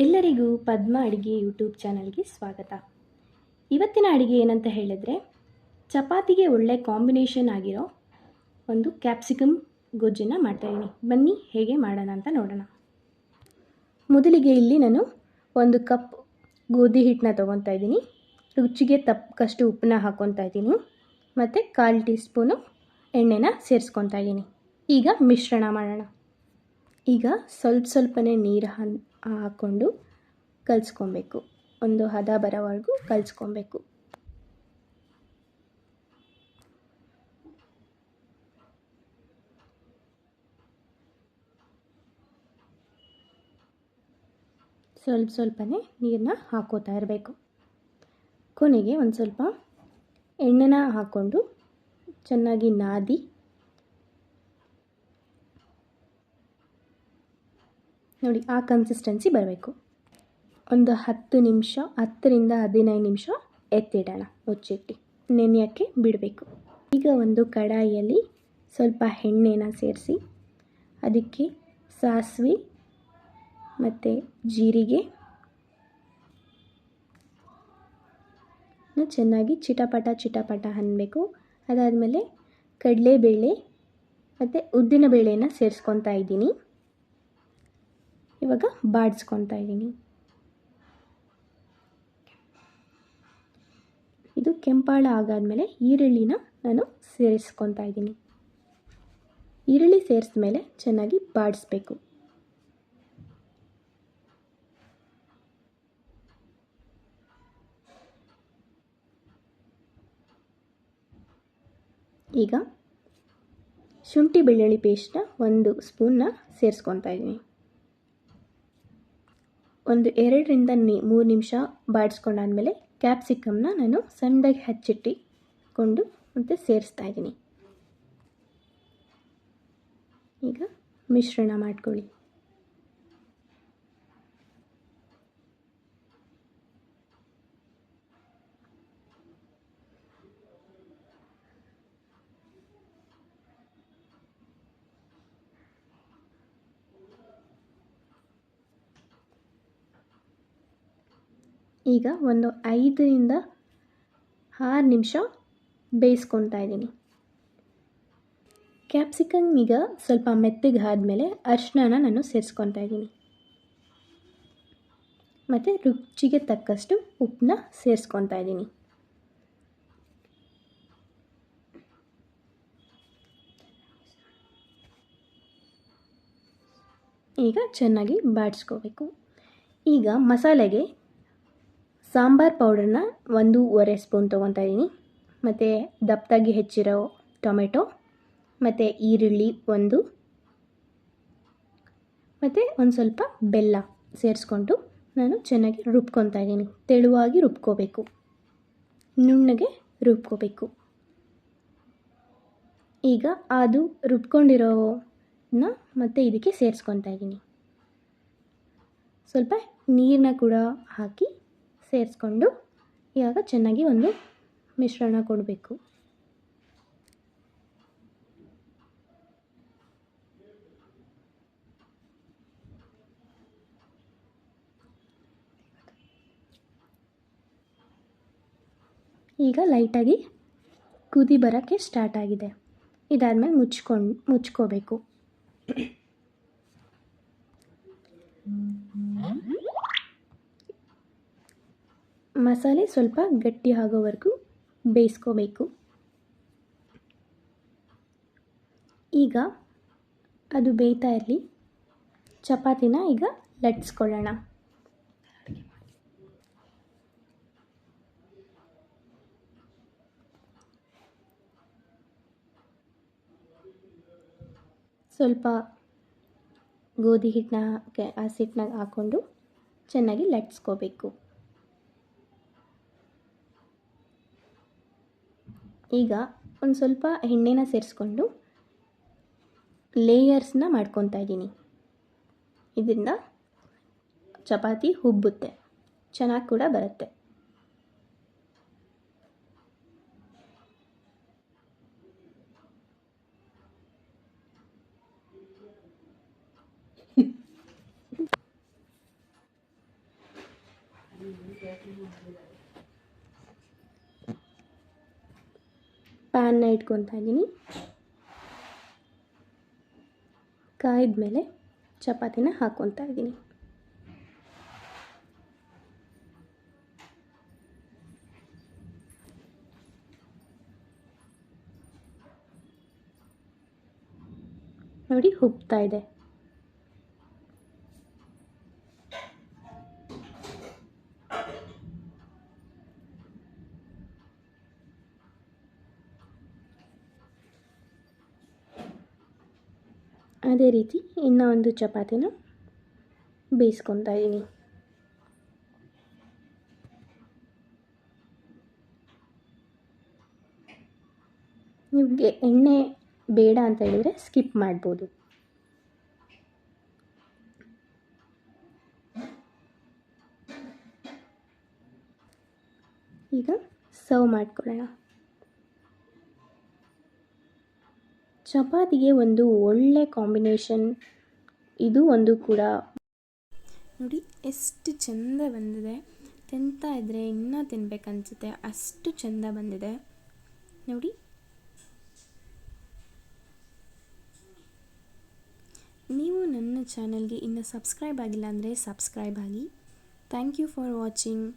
ಎಲ್ಲರಿಗೂ ಪದ್ಮ ಅಡುಗೆ ಯೂಟ್ಯೂಬ್ ಚಾನಲ್ಗೆ ಸ್ವಾಗತ. ಇವತ್ತಿನ ಅಡುಗೆ ಏನಂತ ಹೇಳಿದ್ರೆ ಚಪಾತಿಗೆ ಒಳ್ಳೆ ಕಾಂಬಿನೇಷನ್ ಆಗಿರೋ ಒಂದು ಕ್ಯಾಪ್ಸಿಕಮ್ ಗೊಜ್ಜನ್ನು ಮಾಡ್ತಾಯಿದ್ದೀನಿ. ಬನ್ನಿ ಹೇಗೆ ಮಾಡೋಣ ಅಂತ ನೋಡೋಣ. ಮೊದಲಿಗೆ ಇಲ್ಲಿ ನಾನು 1 ಕಪ್ ಗೋಧಿ ಹಿಟ್ಟನ್ನ ತೊಗೊತಾ ಇದ್ದೀನಿ. ರುಚಿಗೆ ತಕ್ಕಷ್ಟು ಉಪ್ಪನ್ನ ಹಾಕ್ಕೊತಾ ಇದ್ದೀನಿ ಮತ್ತು 1/4 ಟೀ ಸ್ಪೂನು ಎಣ್ಣೆನ ಸೇರಿಸ್ಕೊತಾ ಇದ್ದೀನಿ. ಈಗ ಮಿಶ್ರಣ ಮಾಡೋಣ. ಈಗ ಸ್ವಲ್ಪನೇ ನೀರು ಹಾಕ್ಕೊಂಡು ಕಲಿಸ್ಕೊಬೇಕು. ಒಂದು ಹದ ಬರೋವರೆಗೂ ಕಲಿಸ್ಕೊಬೇಕು. ಸ್ವಲ್ಪನೇ ನೀರನ್ನ ಹಾಕೋತಾ ಇರಬೇಕು. ಕೊನೆಗೆ ಒಂದು ಸ್ವಲ್ಪ ಎಣ್ಣೆನ ಹಾಕ್ಕೊಂಡು ಚೆನ್ನಾಗಿ ನಾದಿ ನೋಡಿ ಆ ಕನ್ಸಿಸ್ಟೆನ್ಸಿ ಬರಬೇಕು. ಒಂದು 10 ನಿಮಿಷ 10ರಿಂದ 15 ನಿಮಿಷ ಎತ್ತಿಡೋಣ. ಮುಚ್ಚಿಟ್ಟು ನೆನೆಯೋಕ್ಕೆ ಬಿಡಬೇಕು. ಈಗ ಒಂದು ಕಡಾಯಿಯಲ್ಲಿ ಸ್ವಲ್ಪ ಎಣ್ಣೆನ ಸೇರಿಸಿ ಅದಕ್ಕೆ ಸಾಸಿವೆ ಮತ್ತು ಜೀರಿಗೆ ಚೆನ್ನಾಗಿ ಚಿಟಪಟ ಅನ್ನಬೇಕು. ಅದಾದಮೇಲೆ ಕಡಲೆಬೇಳೆ ಮತ್ತು ಉದ್ದಿನಬೇಳೆನ ಸೇರಿಸ್ಕೊತಾ ಇದ್ದೀನಿ. ಇವಾಗ ಬಾಡಿಸ್ಕೊತಾ ಇದ್ದೀನಿ. ಇದು ಕೆಂಪಾಳ ಆಗಾದಮೇಲೆ ಈರುಳ್ಳಿನ ನಾನು ಸೇರಿಸ್ಕೊತಾ ಇದ್ದೀನಿ. ಈರುಳ್ಳಿ ಸೇರಿಸಿದ ಮೇಲೆ ಚೆನ್ನಾಗಿ ಬಾಡಿಸ್ಬೇಕು. ಈಗ ಶುಂಠಿ ಬೆಳ್ಳುಳ್ಳಿ ಪೇಸ್ಟ್ನ 1 ಸ್ಪೂನ್ನ ಸೇರಿಸ್ಕೊತಾ ಇದ್ದೀನಿ. ಒಂದು 2ರಿಂದ 3 ನಿಮಿಷ ಬಾಡಿಸ್ಕೊಂಡಾದಮೇಲೆ ಕ್ಯಾಪ್ಸಿಕಮ್ನ ನಾನು ಸಣ್ಣದಾಗಿ ಹಚ್ಚಿಟ್ಟುಕೊಂಡು ಮತ್ತು ಸೇರಿಸ್ತಾ ಇದ್ದೀನಿ. ಈಗ ಮಿಶ್ರಣ ಮಾಡ್ಕೊಳ್ಳಿ. ಈಗ ಒಂದು 5ರಿಂದ 6 ನಿಮಿಷ ಬೇಯಿಸ್ಕೊತಾ ಇದ್ದೀನಿ. ಕ್ಯಾಪ್ಸಿಕಮ್ ಈಗ ಸ್ವಲ್ಪ ಮೆತ್ತಗೆ ಆದಮೇಲೆ ಅರಿಶಿನ ನಾನು ಸೇರಿಸ್ಕೊತಾ ಇದ್ದೀನಿ ಮತ್ತು ರುಚಿಗೆ ತಕ್ಕಷ್ಟು ಉಪ್ಪನ್ನ ಸೇರಿಸ್ಕೊತಾ ಇದ್ದೀನಿ. ಈಗ ಚೆನ್ನಾಗಿ ಬಾಡಿಸ್ಕೋಬೇಕು. ಈಗ ಮಸಾಲೆಗೆ ಸಾಂಬಾರ್ ಪೌಡರ್ನ 1.5 ಸ್ಪೂನ್ ತೊಗೊತಾ ಇದ್ದೀನಿ ಮತ್ತು ದಪ್ಪದಾಗಿ ಹೆಚ್ಚಿರೋ ಟೊಮೆಟೊ ಮತ್ತು ಈರುಳ್ಳಿ 1 ಮತ್ತು ಒಂದು ಸ್ವಲ್ಪ ಬೆಲ್ಲ ಸೇರಿಸ್ಕೊಂಡು ನಾನು ಚೆನ್ನಾಗಿ ರುಬ್ಕೊತಾ ಇದ್ದೀನಿ. ತೆಳುವಾಗಿ ರುಬ್ಕೋಬೇಕು, ನುಣ್ಣಗೆ ರುಬ್ಕೋಬೇಕು. ಈಗ ಅದು ರುಬ್ಕೊಂಡಿರೋನ ಮತ್ತು ಇದಕ್ಕೆ ಸೇರಿಸ್ಕೊತಾ ಇದ್ದೀನಿ. ಸ್ವಲ್ಪ ನೀರನ್ನ ಕೂಡ ಹಾಕಿ ಸೇರಿಸ್ಕೊಂಡು ಇವಾಗ ಚೆನ್ನಾಗಿ ಒಂದು ಮಿಶ್ರಣ ಕೊಡಬೇಕು. ಈಗ ಲೈಟಾಗಿ ಕುದಿ ಬರೋಕ್ಕೆ ಸ್ಟಾರ್ಟ್ ಆಗಿದೆ. ಇದಾದಮೇಲೆ ಮುಚ್ಕೋಬೇಕು. ಮಸಾಲೆ ಸ್ವಲ್ಪ ಗಟ್ಟಿ ಆಗೋವರೆಗೂ ಬೇಯಿಸ್ಕೋಬೇಕು. ಈಗ ಅದು ಬೇಯ್ತಾ ಇರಲಿ. ಚಪಾತಿನ ಈಗ ಲಟ್ಟಿಸ್ಕೊಳ್ಳೋಣ. ಸ್ವಲ್ಪ ಗೋಧಿ ಹಿಟ್ಟನ್ನ ಹಸಿಟ್ಟನ್ನ ಹಾಕ್ಕೊಂಡು ಚೆನ್ನಾಗಿ ಲಟ್ಟಿಸ್ಕೋಬೇಕು. ಈಗ ಒಂದು ಸ್ವಲ್ಪ ಎಣ್ಣೆನ ಸೇರಿಸ್ಕೊಂಡು ಲೇಯರ್ಸ್ನ ಮಾಡ್ಕೊತಾ ಇದ್ದೀನಿ. ಇದರಿಂದ ಚಪಾತಿ ಉಬ್ಬುತ್ತೆ, ಚೆನ್ನಾಗಿ ಕೂಡ ಬರುತ್ತೆ. ಪ್ಯಾನ್ನ ಇಟ್ಕೊತಾ ಇದ್ದೀನಿ. ಕಾಯ್ದ ಮೇಲೆ ಚಪಾತಿನ ಹಾಕ್ಕೊತಾ ಇದ್ದೀನಿ. ನೋಡಿ ಉಬ್ತಾ ಇದೆ. ಅದೇ ರೀತಿ ಇನ್ನೂ ಒಂದು ಚಪಾತಿನ ಬೇಯಿಸ್ಕೊತಾ ಇದ್ದೀನಿ. ನಿಮಗೆ ಎಣ್ಣೆ ಬೇಡ ಅಂತ ಹೇಳಿದರೆ ಸ್ಕಿಪ್ ಮಾಡ್ಬೋದು. ಈಗ ಸರ್ವ್ ಮಾಡ್ಕೊಳ್ಳೋಣ. ಚಪಾತಿಗೆ ಒಂದು ಒಳ್ಳೆ ಕಾಂಬಿನೇಷನ್ ಇದು ಒಂದು ಕೂಡ. ನೋಡಿ ಎಷ್ಟು ಚೆಂದ ಬಂದಿದೆ, ತಿಂತಾ ಇದ್ದರೆ ಇನ್ನೂ ತಿನ್ನಬೇಕನ್ಸುತ್ತೆ, ಅಷ್ಟು ಚೆಂದ ಬಂದಿದೆ ನೋಡಿ. ನೀವು ನನ್ನ ಚಾನಲ್ಗೆ ಇನ್ನೂ ಸಬ್ಸ್ಕ್ರೈಬ್ ಆಗಿಲ್ಲ ಅಂದರೆ ಸಬ್ಸ್ಕ್ರೈಬ್ ಆಗಿ. Thank you for watching.